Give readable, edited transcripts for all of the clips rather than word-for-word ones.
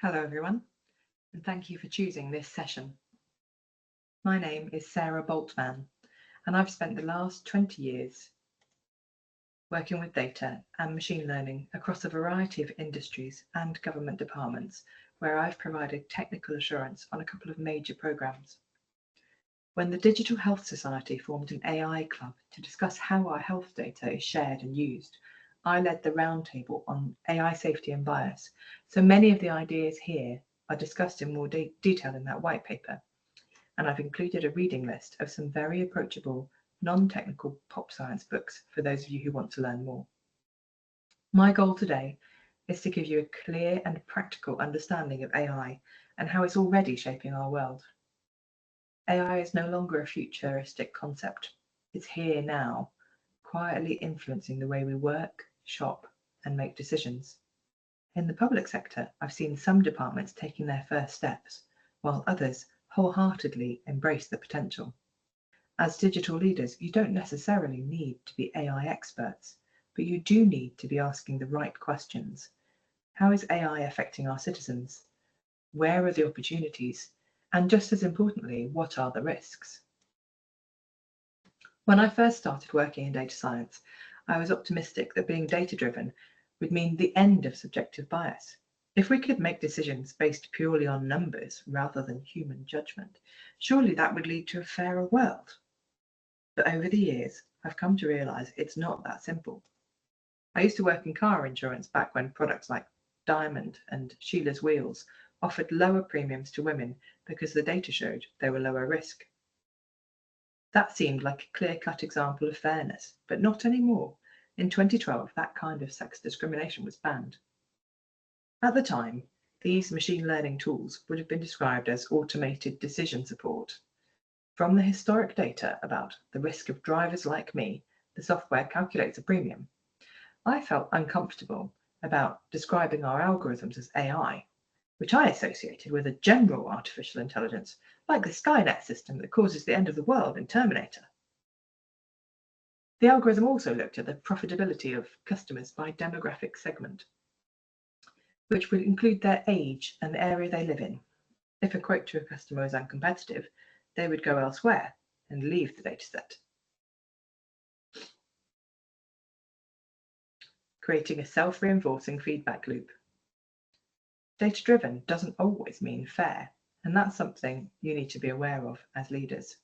Hello everyone, and thank you for choosing this session. My name is Sara Boltman, and I've spent the last 20 years working with data and machine learning across a variety of industries and government departments where I've provided technical assurance on a couple of major programs. When the Digital Health Society formed an AI club to discuss how our health data is shared and used, I led the roundtable on AI safety and bias, so many of the ideas here are discussed in more detail in that white paper, and I've included a reading list of some very approachable, non-technical pop science books for those of you who want to learn more. My goal today is to give you a clear and practical understanding of AI and how it's already shaping our world. AI is no longer a futuristic concept. It's here now, quietly influencing the way we work, shop, and make decisions. In the public sector, I've seen some departments taking their first steps, while others wholeheartedly embrace the potential. As digital leaders, you don't necessarily need to be AI experts, but you do need to be asking the right questions. How is AI affecting our citizens? Where are the opportunities? And just as importantly, what are the risks? When I first started working in data science, I was optimistic that being data-driven would mean the end of subjective bias. If we could make decisions based purely on numbers rather than human judgment, surely that would lead to a fairer world. But over the years, I've come to realise it's not that simple. I used to work in car insurance back when products like Diamond and Sheila's Wheels offered lower premiums to women because the data showed they were lower risk. That seemed like a clear-cut example of fairness, but not anymore. In 2012, that kind of sex discrimination was banned. At the time, these machine learning tools would have been described as automated decision support. From the historic data about the risk of drivers like me, the software calculates a premium. I felt uncomfortable about describing our algorithms as AI, which I associated with a general artificial intelligence, like the Skynet system that causes the end of the world in Terminator. The algorithm also looked at the profitability of customers by demographic segment, which would include their age and the area they live in. If a quote to a customer is uncompetitive, they would go elsewhere and leave the dataset, creating a self-reinforcing feedback loop. Data-driven doesn't always mean fair, and that's something you need to be aware of as leaders.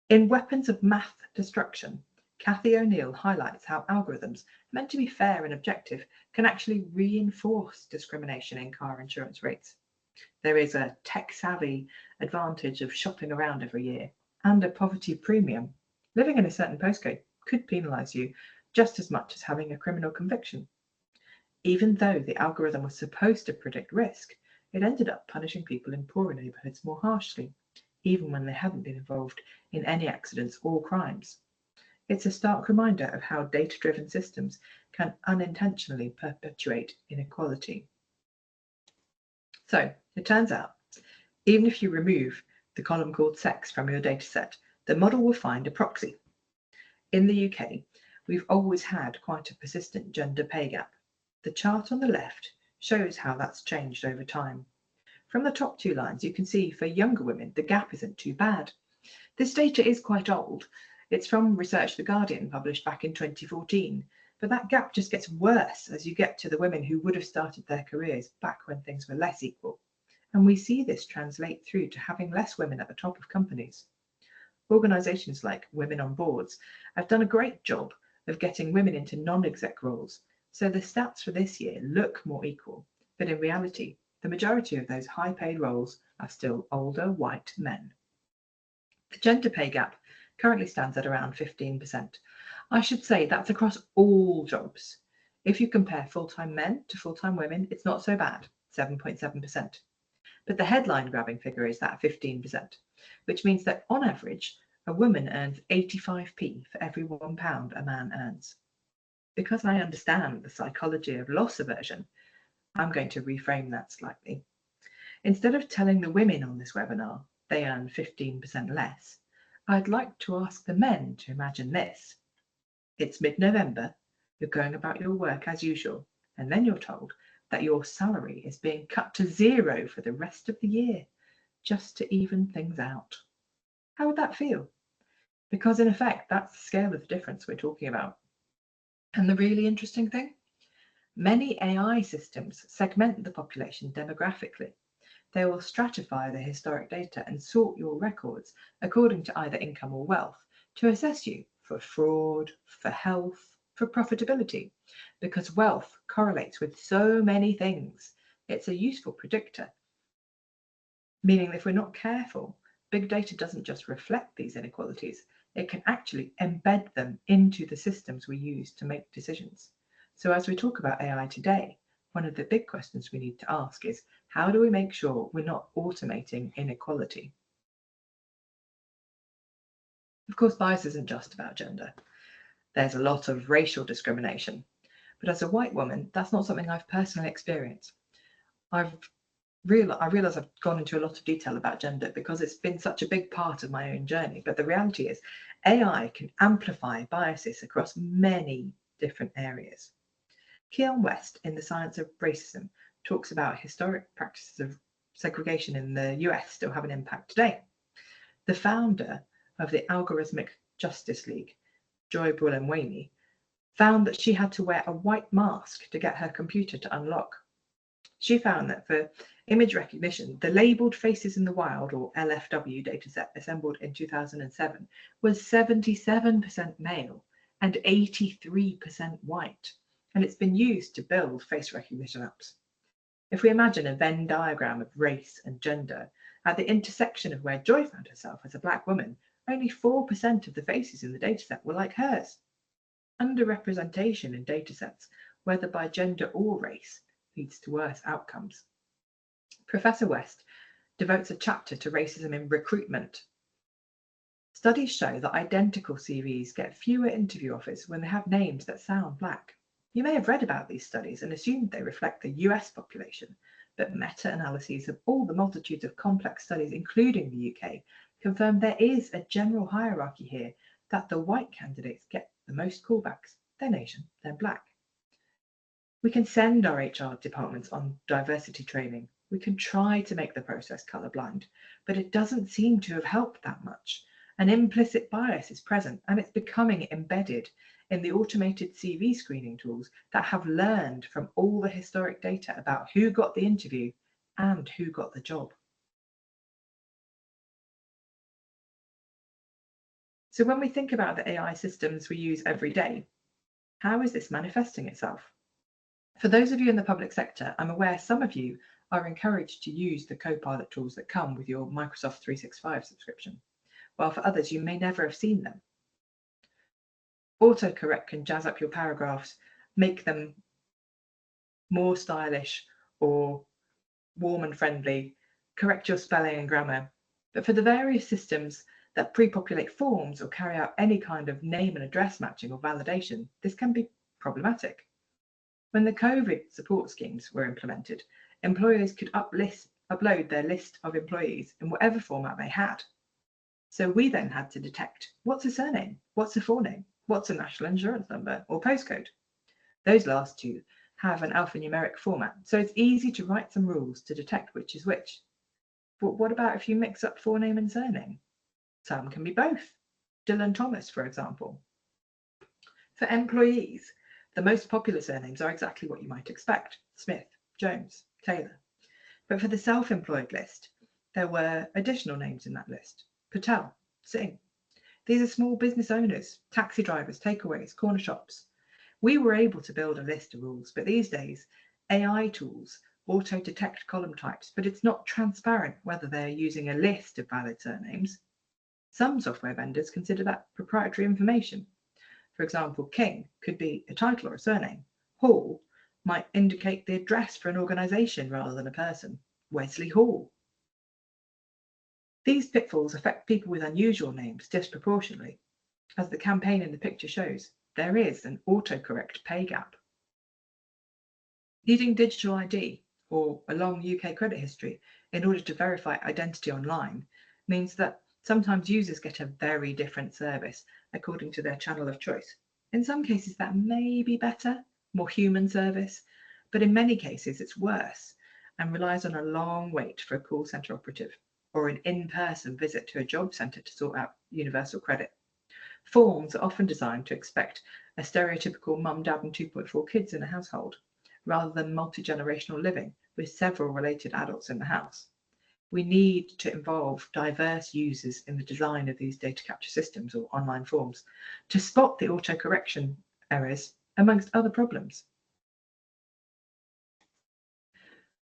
In Weapons of Math Destruction, Cathy O'Neill highlights how algorithms, meant to be fair and objective, can actually reinforce discrimination in car insurance rates. There is a tech-savvy advantage of shopping around every year, and a poverty premium. Living in a certain postcode could penalise you just as much as having a criminal conviction. Even though the algorithm was supposed to predict risk, it ended up punishing people in poorer neighbourhoods more harshly, even when they hadn't been involved in any accidents or crimes. It's a stark reminder of how data-driven systems can unintentionally perpetuate inequality. So, it turns out, even if you remove the column called sex from your dataset, the model will find a proxy. In the UK, we've always had quite a persistent gender pay gap. The chart on the left shows how that's changed over time. From the top two lines, you can see for younger women, the gap isn't too bad. This data is quite old. It's from research The Guardian published back in 2014, but that gap just gets worse as you get to the women who would have started their careers back when things were less equal. And we see this translate through to having less women at the top of companies. Organisations like Women on Boards have done a great job of getting women into non-exec roles, so the stats for this year look more equal, but in reality, the majority of those high-paid roles are still older white men. The gender pay gap currently stands at around 15%. I should say that's across all jobs. If you compare full-time men to full-time women, it's not so bad, 7.7%. But the headline-grabbing figure is that 15%, which means that on average, a woman earns 85p for every £1 a man earns. Because I understand the psychology of loss aversion, I'm going to reframe that slightly. Instead of telling the women on this webinar they earn 15% less, I'd like to ask the men to imagine this. It's mid-November, you're going about your work as usual, and then you're told that your salary is being cut to zero for the rest of the year, just to even things out. How would that feel? Because in effect, that's the scale of the difference we're talking about. And the really interesting thing, many AI systems segment the population demographically. They will stratify the historic data and sort your records according to either income or wealth to assess you for fraud, for health, for profitability, because wealth correlates with so many things. It's a useful predictor, meaning that if we're not careful, big data doesn't just reflect these inequalities, it can actually embed them into the systems we use to make decisions. So as we talk about AI today, one of the big questions we need to ask is, how do we make sure we're not automating inequality? Of course, bias isn't just about gender. There's a lot of racial discrimination. But as a white woman, that's not something I've personally experienced. I realize I've gone into a lot of detail about gender because it's been such a big part of my own journey. But the reality is, AI can amplify biases across many different areas. Keon West, in The Science of Racism, talks about historic practices of segregation in the US still have an impact today. The founder of the Algorithmic Justice League, Joy Buolamwini, found that she had to wear a white mask to get her computer to unlock. She found that for image recognition, the labelled Faces in the Wild, or LFW dataset assembled in 2007 was 77% male and 83% white, and it's been used to build face recognition apps. If we imagine a Venn diagram of race and gender, at the intersection of where Joy found herself as a Black woman, only 4% of the faces in the dataset were like hers. Underrepresentation in datasets, whether by gender or race, leads to worse outcomes. Professor West devotes a chapter to racism in recruitment. Studies show that identical CVs get fewer interview offers when they have names that sound Black. You may have read about these studies and assumed they reflect the US population, but meta-analyses of all the multitudes of complex studies, including the UK, confirm there is a general hierarchy here, that the white candidates get the most callbacks. They're Asian, they're Black. We can send our HR departments on diversity training. We can try to make the process colourblind, but it doesn't seem to have helped that much. An implicit bias is present, and it's becoming embedded in the automated CV screening tools that have learned from all the historic data about who got the interview and who got the job. So when we think about the AI systems we use every day, how is this manifesting itself? For those of you in the public sector, I'm aware some of you are encouraged to use the Copilot tools that come with your Microsoft 365 subscription, while for others you may never have seen them. Autocorrect can jazz up your paragraphs, make them more stylish or warm and friendly, correct your spelling and grammar. But for the various systems that pre-populate forms or carry out any kind of name and address matching or validation, this can be problematic. When the COVID support schemes were implemented, employers could upload their list of employees in whatever format they had. So we then had to detect what's a surname, what's a forename, what's a national insurance number or postcode. Those last two have an alphanumeric format, so it's easy to write some rules to detect which is which. But what about if you mix up forename and surname? Some can be both. Dylan Thomas, for example. For employees, the most popular surnames are exactly what you might expect: Smith, Jones, Taylor. But for the self-employed list, there were additional names in that list: Patel, Singh. These are small business owners, taxi drivers, takeaways, corner shops. We were able to build a list of rules, but these days, AI tools auto-detect column types, but it's not transparent whether they're using a list of valid surnames. Some software vendors consider that proprietary information. For example, King could be a title or a surname. Hall might indicate the address for an organisation rather than a person. Wesley Hall. These pitfalls affect people with unusual names disproportionately. As the campaign in the picture shows, there is an autocorrect pay gap. Needing digital ID or a long UK credit history in order to verify identity online means that sometimes users get a very different service according to their channel of choice. In some cases, that may be better, more human service, but in many cases it's worse and relies on a long wait for a call centre operative or an in-person visit to a job centre to sort out universal credit. Forms are often designed to expect a stereotypical mum, dad and 2.4 kids in a household, rather than multi-generational living with several related adults in the house. We need to involve diverse users in the design of these data capture systems or online forms to spot the autocorrection errors, amongst other problems.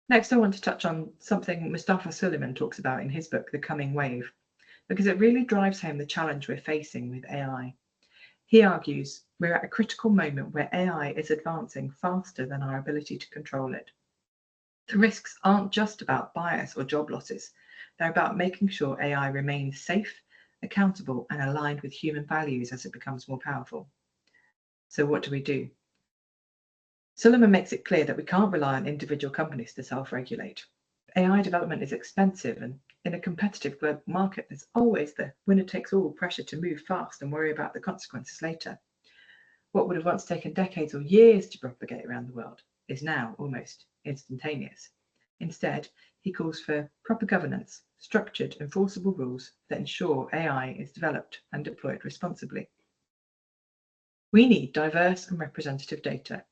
Next, I want to touch on something Mustafa Suleyman talks about in his book, The Coming Wave, because it really drives home the challenge we're facing with AI. He argues we're at a critical moment where AI is advancing faster than our ability to control it. The risks aren't just about bias or job losses. They're about making sure AI remains safe, accountable, and aligned with human values as it becomes more powerful. So what do? Suleyman makes it clear that we can't rely on individual companies to self-regulate. AI development is expensive, and in a competitive global market, there's always the winner-takes-all pressure to move fast and worry about the consequences later. What would have once taken decades or years to propagate around the world is now almost instantaneous. Instead, he calls for proper governance, structured, enforceable rules that ensure AI is developed and deployed responsibly. We need diverse and representative data,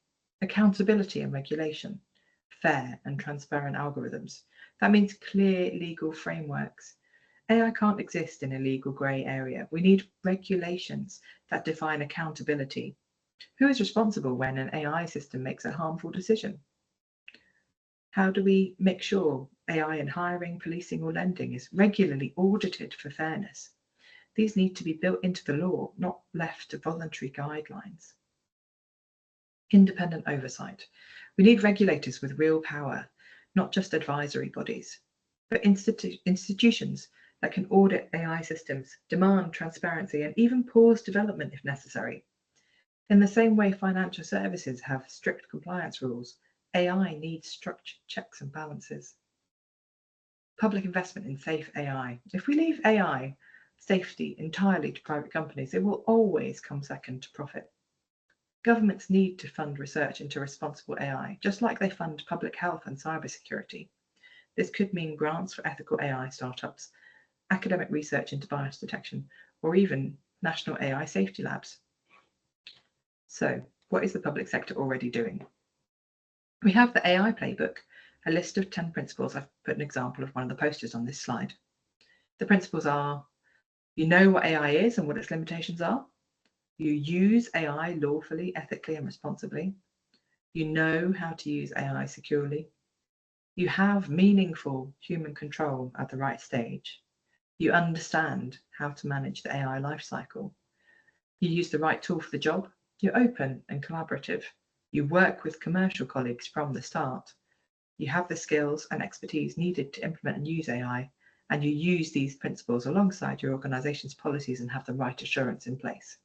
accountability and regulation, fair and transparent algorithms. That means clear legal frameworks. AI can't exist in a legal grey area. We need regulations that define accountability. Who is responsible when an AI system makes a harmful decision? How do we make sure AI in hiring, policing, or lending is regularly audited for fairness? These need to be built into the law, not left to voluntary guidelines. Independent oversight. We need regulators with real power, not just advisory bodies, but institutions that can audit AI systems, demand transparency, and even pause development if necessary. In the same way financial services have strict compliance rules, AI needs structured checks and balances. Public investment in safe AI. If we leave AI safety entirely to private companies, it will always come second to profit. Governments need to fund research into responsible AI, just like they fund public health and cybersecurity. This could mean grants for ethical AI startups, academic research into bias detection, or even national AI safety labs. So, what is the public sector already doing? We have the AI Playbook, a list of 10 principles. I've put an example of one of the posters on this slide. The principles are: you know what AI is and what its limitations are. You use AI lawfully, ethically, and responsibly. You know how to use AI securely. You have meaningful human control at the right stage. You understand how to manage the AI lifecycle. You use the right tool for the job. You're open and collaborative. You work with commercial colleagues from the start. You have the skills and expertise needed to implement and use AI, and you use these principles alongside your organization's policies and have the right assurance in place.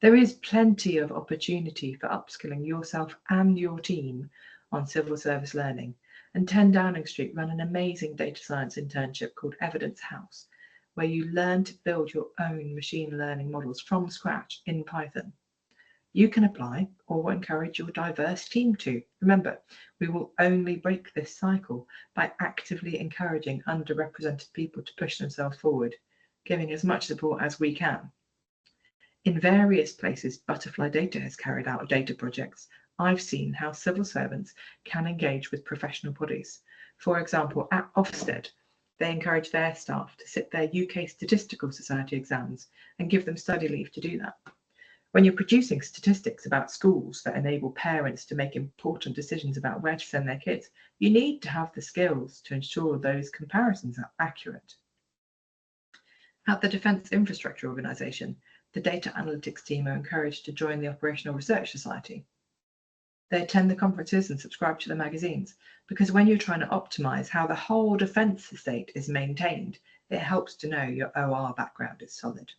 There is plenty of opportunity for upskilling yourself and your team on civil service learning, and 10 Downing Street run an amazing data science internship called Evidence House, where you learn to build your own machine learning models from scratch in Python. You can apply or encourage your diverse team to. Remember, we will only break this cycle by actively encouraging underrepresented people to push themselves forward, giving as much support as we can. In various places Butterfly Data has carried out data projects, I've seen how civil servants can engage with professional bodies. For example, at Ofsted, they encourage their staff to sit their UK Statistical Society exams and give them study leave to do that. When you're producing statistics about schools that enable parents to make important decisions about where to send their kids, you need to have the skills to ensure those comparisons are accurate. At the Defence Infrastructure Organisation, the data analytics team are encouraged to join the Operational Research Society. They attend the conferences and subscribe to the magazines, because when you're trying to optimise how the whole defence estate is maintained, it helps to know your OR background is solid.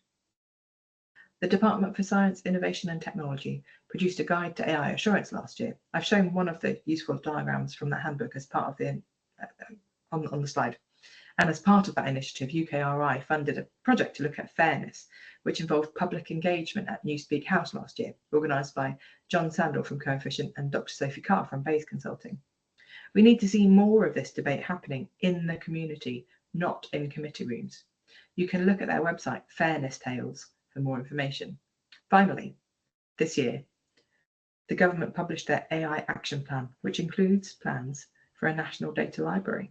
The Department for Science, Innovation and Technology produced a guide to AI assurance last year. I've shown one of the useful diagrams from that handbook as part of the on the slide. And as part of that initiative, UKRI funded a project to look at fairness, which involved public engagement at New Speak House last year, organised by John Sandel from Coefficient and Dr. Sophie Carr from Bayes Consulting. We need to see more of this debate happening in the community, not in committee rooms. You can look at their website, Fairness Tales, for more information. Finally, this year, the government published their AI Action Plan, which includes plans for a national data library.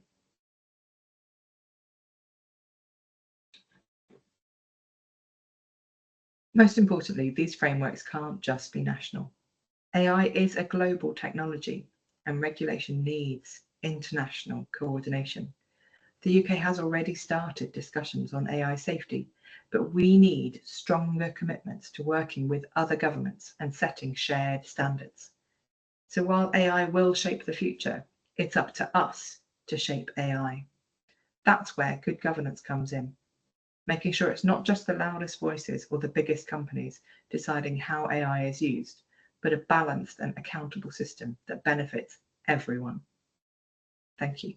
Most importantly, these frameworks can't just be national. AI is a global technology, and regulation needs international coordination. The UK has already started discussions on AI safety, but we need stronger commitments to working with other governments and setting shared standards. So while AI will shape the future, it's up to us to shape AI. That's where good governance comes in, making sure it's not just the loudest voices or the biggest companies deciding how AI is used, but a balanced and accountable system that benefits everyone. Thank you.